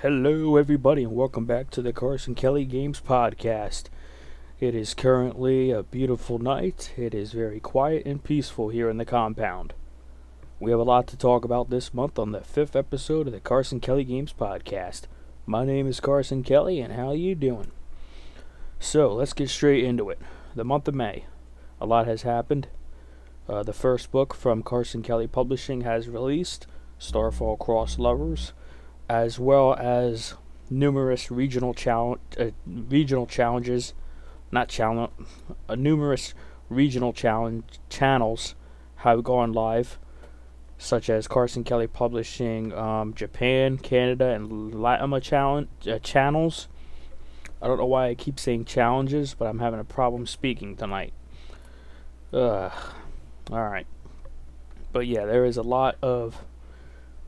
Hello, everybody, and welcome back to the Carson Kelly Games Podcast. It is currently a beautiful night. It is very quiet and peaceful here in the compound. We have a lot to talk about this month on the 5th episode of the Carson Kelly Games Podcast. My name is Carson Kelly, and how you doing? So, let's get straight into it. The month of May. A lot has happened. The first book from Carson Kelly Publishing has released, Starfall Cross Lovers, as well as numerous numerous regional channels have gone live, such as Carson Kelly Publishing Japan, Canada, and Latin channels. I don't know why I keep saying challenges, but I'm having a problem speaking tonight. Alright. But yeah, there is a lot of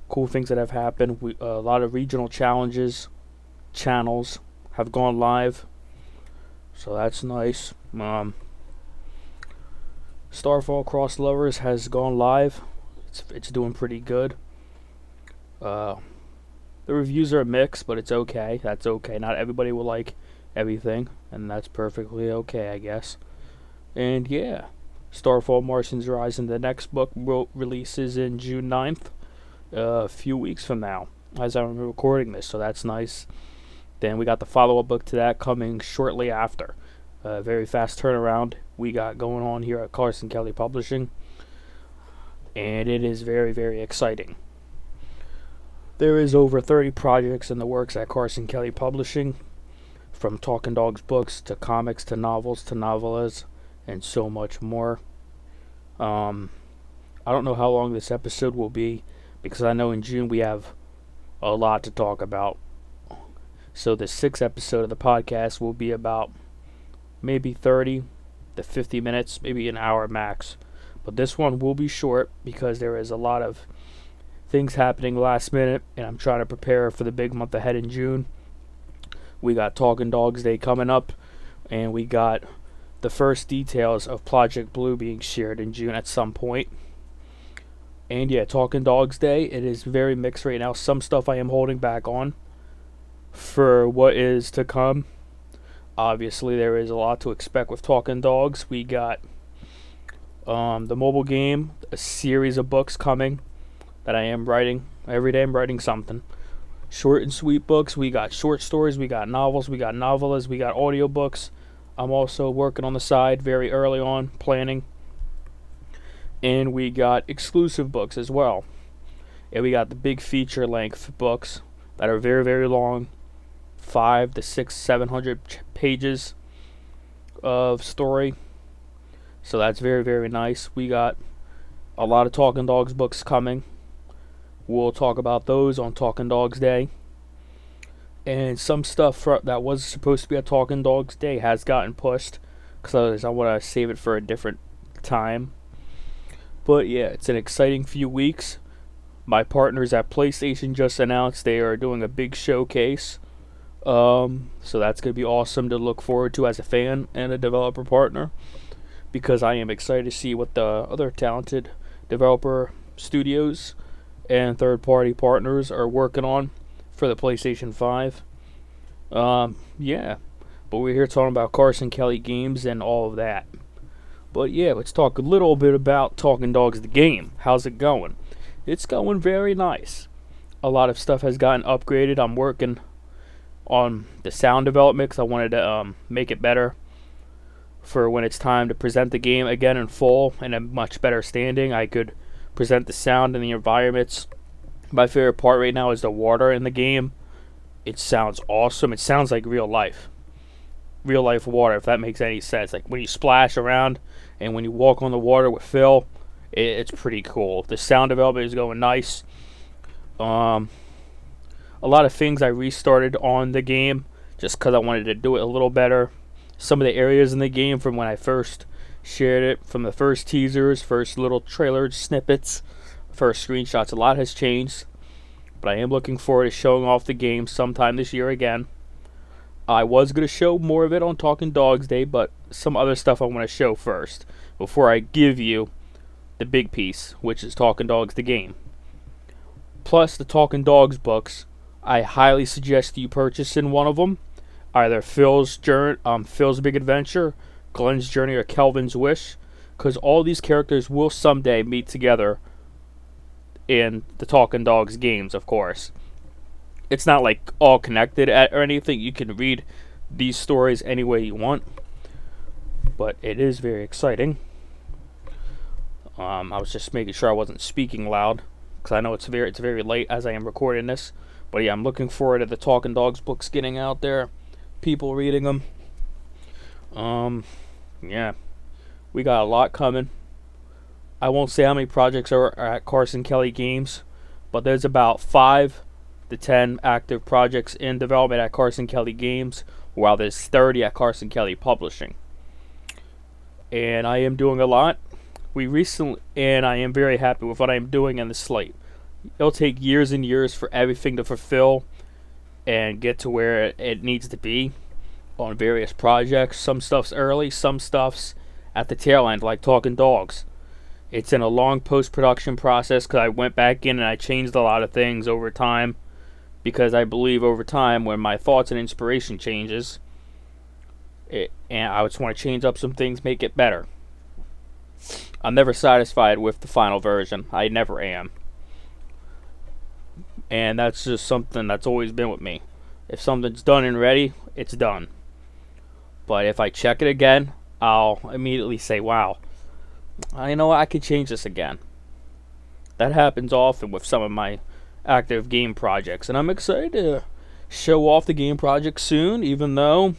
cool things that have happened. A lot of regional channels have gone live, so that's nice. Starfall Cross Lovers has gone live. It's doing pretty good. The reviews are mixed, but it's okay. That's okay. Not everybody will like everything, and that's perfectly okay, I guess. And yeah, Starfall Martians Rising, the next book, releases in June 9th. A few weeks from now, as I'm recording this, so that's nice. Then we got the follow-up book to that coming shortly after. Very fast turnaround we got going on here at Carson Kelly Publishing, and it is very, very exciting. There is over 30 projects in the works at Carson Kelly Publishing, from Talking Dogs books to comics to novels to novellas, and so much more. I don't know how long this episode will be, because I know in June we have a lot to talk about. So the 6th episode of the podcast will be about maybe 30 to 50 minutes, maybe an hour max. But this one will be short because there is a lot of things happening last minute, and I'm trying to prepare for the big month ahead in June. We got Talking Dogs Day coming up, and we got the first details of Project Blue being shared in June at some point. And yeah, Talking Dogs Day, it is very mixed right now. Some stuff I am holding back on for what is to come. Obviously, there is a lot to expect with Talking Dogs. We got the mobile game, a series of books coming that I am writing. Every day I'm writing something. Short and sweet books. We got short stories, we got novels, we got novellas, we got audiobooks. I'm also working on the side very early on, planning. And we got exclusive books as well. And we got the big feature-length books that are very, very long. 500 to 700 pages of story. So that's very, very nice. We got a lot of Talking Dogs books coming. We'll talk about those on Talking Dogs Day. And some stuff that was supposed to be a Talking Dogs Day has gotten pushed, because I want to save it for a different time. But yeah, it's an exciting few weeks. My partners at PlayStation just announced they are doing a big showcase. So that's going to be awesome to look forward to as a fan and a developer partner, because I am excited to see what the other talented developer studios and third-party partners are working on for the PlayStation 5. Yeah, but we're here talking about Carson Kelly Games and all of that. But yeah, let's talk a little bit about Talking Dogs the game. How's it going? It's going very nice. A lot of stuff has gotten upgraded. I'm working on the sound development because I wanted to make it better for when it's time to present the game again in full and a much better standing. I could present the sound and the environments. My favorite part right now is the water in the game. It sounds awesome. It sounds like real life. Real life water, if that makes any sense. Like when you splash around and when you walk on the water with Phil, it's pretty cool. The sound development is going nice. A lot of things I restarted on the game just because I wanted to do it a little better. Some of the areas in the game from when I first shared it, from the first teasers, first little trailer snippets, first screenshots, a lot has changed. But I am looking forward to showing off the game sometime this year again. I was going to show more of it on Talking Dogs Day, but some other stuff I want to show first before I give you the big piece, which is Talking Dogs the game. Plus the Talking Dogs books, I highly suggest you purchase in one of them, either Phil's Big Adventure, Glenn's Journey, or Kelvin's Wish, because all these characters will someday meet together in the Talking Dogs games, of course. It's not like all connected or anything. You can read these stories any way you want, but it is very exciting. I was just making sure I wasn't speaking loud, because I know it's very late as I am recording this. But yeah, I'm looking forward to the Talking Dogs books getting out there, people reading them. Yeah, we got a lot coming. I won't say how many projects are at Carson Kelly Games, but there's about 5 to 10 active projects in development at Carson Kelly Games, while there's 30 at Carson Kelly Publishing. And I am doing a lot. And I am very happy with what I am doing in the slate. It'll take years and years for everything to fulfill and get to where it needs to be on various projects. Some stuff's early, some stuff's at the tail end, like Talking Dogs. It's in a long post-production process because I went back in and I changed a lot of things over time, because I believe over time when my thoughts and inspiration changes, and I just want to change up some things, make it better. I'm never satisfied with the final version. I never am. And that's just something that's always been with me. If something's done and ready, it's done. But if I check it again, I'll immediately say, wow, I know I could change this again. That happens often with some of my active game projects, and I'm excited to show off the game project soon, even though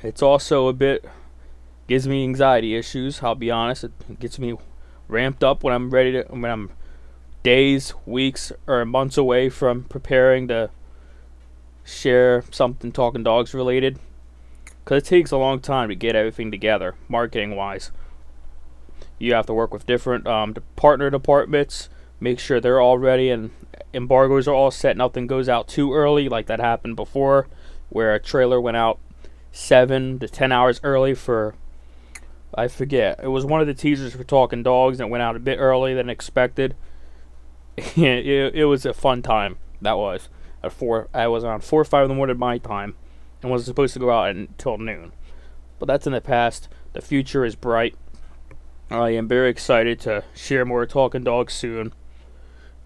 it's also a bit gives me anxiety issues. I'll be honest, it gets me ramped up when I'm days, weeks, or months away from preparing to share something Talking Dogs related, because it takes a long time to get everything together, marketing wise. You have to work with different partner departments, make sure they're all ready and embargoes are all set. Nothing goes out too early, like that happened before, where a trailer went out 7 to 10 hours early for, I forget, it was one of the teasers for Talking Dogs, and it went out a bit early than expected. It was a fun time. That was I was around 4 or 5 in the morning my time, and wasn't supposed to go out until noon. But that's in the past. The future is bright. I am very excited to share more Talking Dogs soon.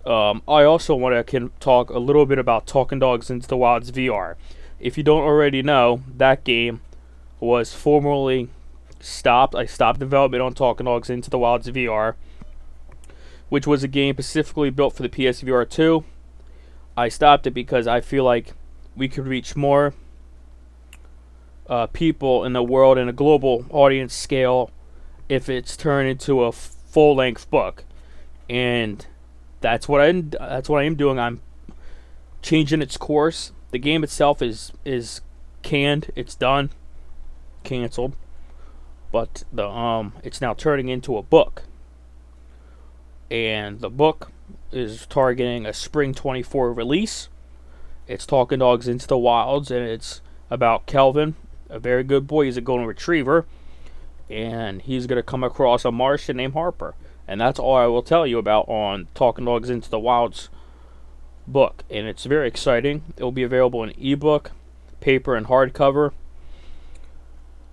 I also want to talk a little bit about Talking Dogs Into the Wilds VR. If you don't already know, that game was formerly stopped. I stopped development on Talking Dogs Into the Wilds VR, which was a game specifically built for the PSVR 2. I stopped it because I feel like we could reach more people in the world in a global audience scale if it's turned into a full-length book, and that's what I am doing. I'm changing its course. The game itself is canned. It's done, canceled, but it's now turning into a book, and the book is targeting a spring 24 release. It's Talking Dogs Into the Wilds, and it's about Kelvin, a very good boy. He's a golden retriever, and he's going to come across a Martian named Harper. And that's all I will tell you about on Talking Dogs Into the Wilds book. And it's very exciting. It will be available in ebook, paper, and hardcover.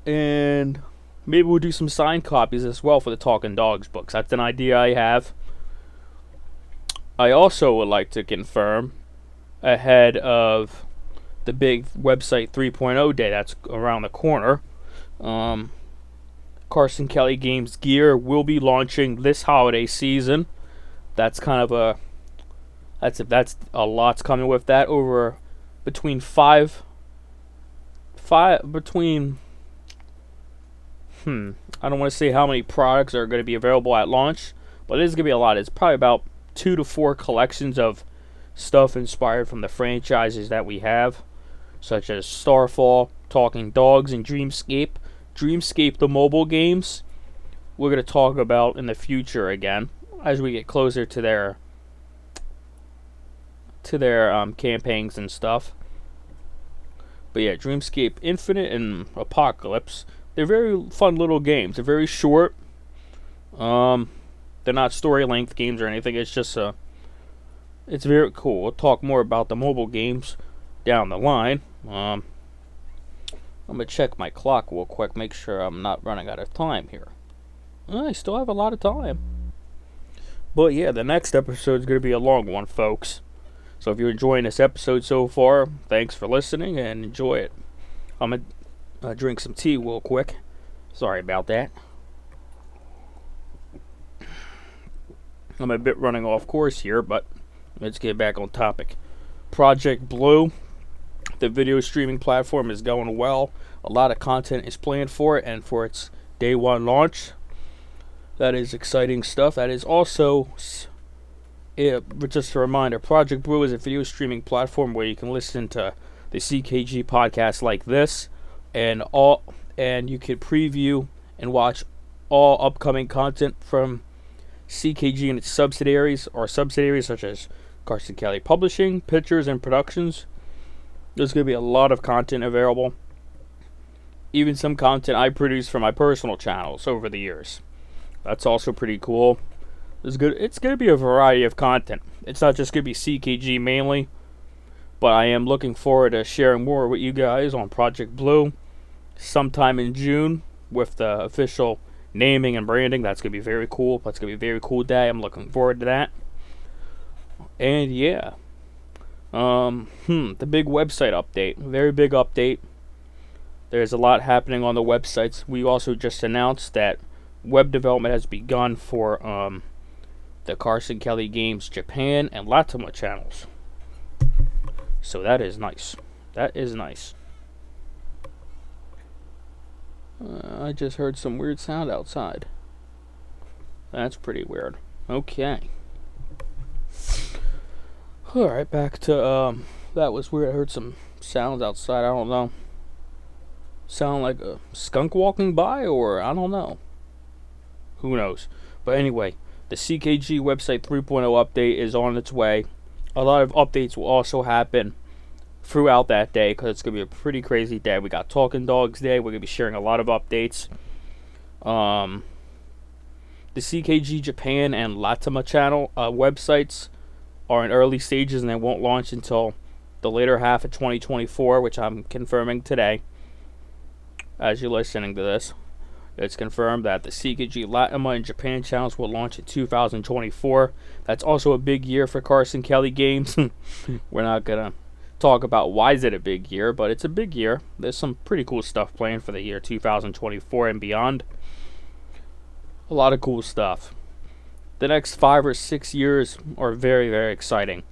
And maybe we'll do some signed copies as well for the Talking Dogs books. That's an idea I have. I also would like to confirm, ahead of the big website 3.0 day that's around the corner, Carson Kelly Games gear will be launching this holiday season. That's kind of that's a lot's coming with that. Over between five between I don't want to say how many products are going to be available at launch, but it is going to be a lot. It's probably about 2 to 4 collections of stuff inspired from the franchises that we have, such as Starfall, Talking Dogs, and Dreamscape. Dreamscape, the mobile games, we're going to talk about in the future again as we get closer to their campaigns and stuff. But yeah, Dreamscape Infinite and Apocalypse, they're very fun little games. They're very short. They're not story length games or anything. It's just It's very cool. We'll talk more about the mobile games down the line. I'm gonna check my clock real quick, make sure I'm not running out of time here. I still have a lot of time. But yeah, the next episode is gonna be a long one, folks. So if you're enjoying this episode so far, thanks for listening and enjoy it. I'm gonna drink some tea real quick. Sorry about that. I'm a bit running off course here, but let's get back on topic. Project Blue, the video streaming platform, is going well. A lot of content is planned for it and for its day one launch. That is exciting stuff. That is also, just a reminder, Project Blue is a video streaming platform where you can listen to the CKG podcast like this, and you can preview and watch all upcoming content from CKG and its subsidiaries such as Carson Kelly Publishing, Pictures, and Productions. There's going to be a lot of content available. Even some content I produce for my personal channels over the years. That's also pretty cool. It's going to be a variety of content. It's not just going to be CKG mainly, but I am looking forward to sharing more with you guys on Project Blue sometime in June with the official naming and branding. That's going to be very cool. That's going to be a very cool day. I'm looking forward to that. And yeah. The big website update. Very big update. There's a lot happening on the websites. We also just announced that web development has begun for the Carson Kelly Games Japan and Latima channels. So that is nice. That is nice. I just heard some weird sound outside. That's pretty weird. Okay. Alright, back to, that was weird. I heard some sounds outside. I don't know. Sound like a skunk walking by, or I don't know. Who knows? But anyway, the CKG website 3.0 update is on its way. A lot of updates will also happen throughout that day, because it's going to be a pretty crazy day. We got Talking Dogs Day. We're going to be sharing a lot of updates. The CKG Japan and Latima channel websites are in early stages, and they won't launch until the later half of 2024, which I'm confirming today. As you're listening to this, it's confirmed that the CKG Latima and Japan channels will launch in 2024. That's also a big year for Carson Kelly Games. We're not going to talk about why is it a big year, but it's a big year. There's some pretty cool stuff planned for the year 2024 and beyond. A lot of cool stuff. The next 5 or 6 years are very, very exciting.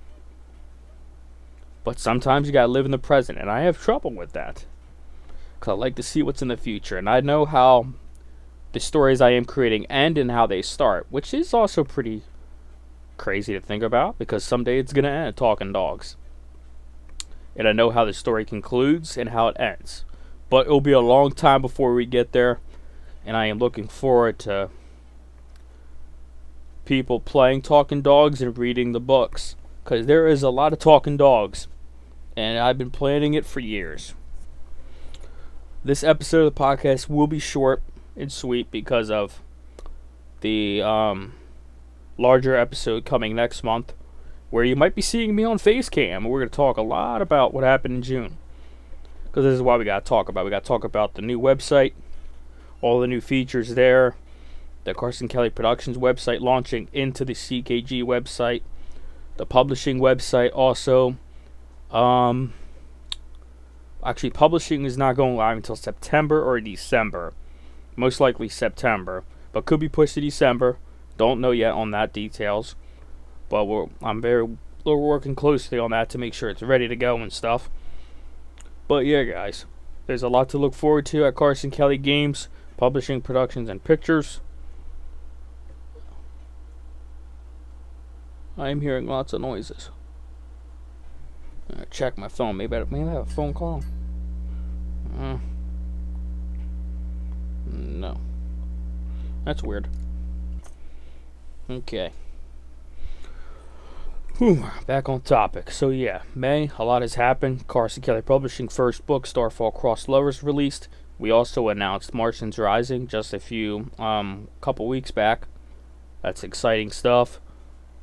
But sometimes you gotta live in the present, and I have trouble with that, because I like to see what's in the future, and I know how the stories I am creating end and how they start, which is also pretty crazy to think about, because someday it's gonna end Talking Dogs. And I know how the story concludes and how it ends. But it'll be a long time before we get there, and I am looking forward to people playing Talking Dogs and reading the books, because there is a lot of Talking Dogs, and I've been planning it for years. This episode of the podcast will be short and sweet because of the larger episode coming next month, where you might be seeing me on Facecam. We're going to talk a lot about what happened in June, because this is why we got to talk about. We got to talk about the new website, all the new features there, the Carson Kelly Productions website launching into the CKG website, the publishing website also. Actually, publishing is not going live until September or December. Most likely September, but could be pushed to December. Don't know yet on that details. But we're working closely on that to make sure it's ready to go and stuff. But yeah, guys, there's a lot to look forward to at Carson Kelly Games, Publishing, Productions, and Pictures. I'm hearing lots of noises. Check my phone. Maybe I have a phone call. No. That's weird. Okay. Back on topic. So yeah, May, a lot has happened. Carson Kelly Publishing first book, Starfall Cross Lovers, released. We also announced Martians Rising just a couple weeks back. That's exciting stuff.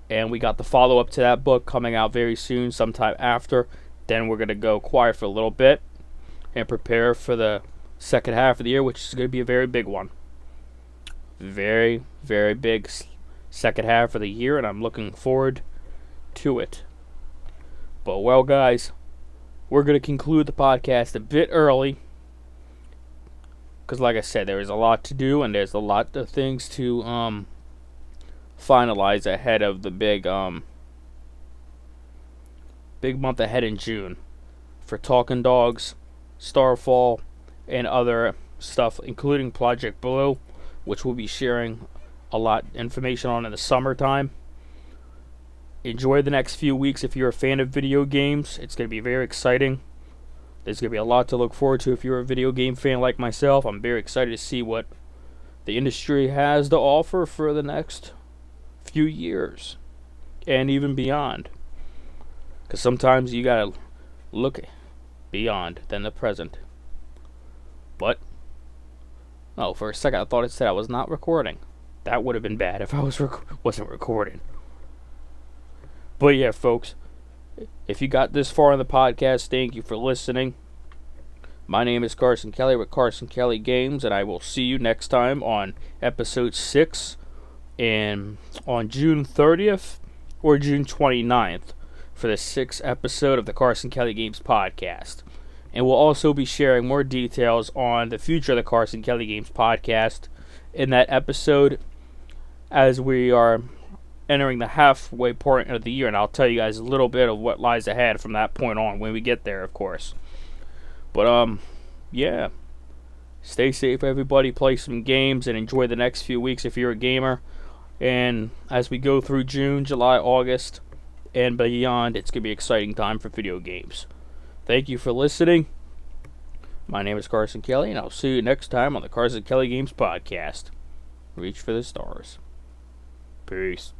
And we got the follow-up to that book coming out very soon, sometime after. Then we're going to go quiet for a little bit and prepare for the second half of the year, which is going to be a very big one. Very, very big second half of the year, and I'm looking forward to it. But, well, guys, we're going to conclude the podcast a bit early. Because, like I said, there is a lot to do, and there's a lot of things to finalize ahead of the big month ahead in June for Talking Dogs, Starfall, and other stuff, including Project Blue, which we'll be sharing a lot of information on in the summertime. Enjoy the next few weeks if you're a fan of video games. It's going to be very exciting. There's going to be a lot to look forward to if you're a video game fan like myself. I'm very excited to see what the industry has to offer for the next few years and even beyond. Because sometimes you got to look beyond than the present. But, oh, for a second I thought it said I was not recording. That would have been bad if I wasn't recording. But yeah, folks, if you got this far in the podcast, thank you for listening. My name is Carson Kelly with Carson Kelly Games, and I will see you next time on episode 6 and on June 30th or June 29th for the 6th episode of the Carson Kelly Games podcast. And we'll also be sharing more details on the future of the Carson Kelly Games podcast in that episode as we are entering the halfway point of the year, and I'll tell you guys a little bit of what lies ahead from that point on when we get there, of course. But yeah, stay safe, everybody. Play some games and enjoy the next few weeks if you're a gamer. And as we go through June, July, August, and beyond, it's gonna be an exciting time for video games. Thank you for listening. My name is Carson Kelly, and I'll see you next time on the Carson Kelly Games podcast. Reach for the stars. Peace.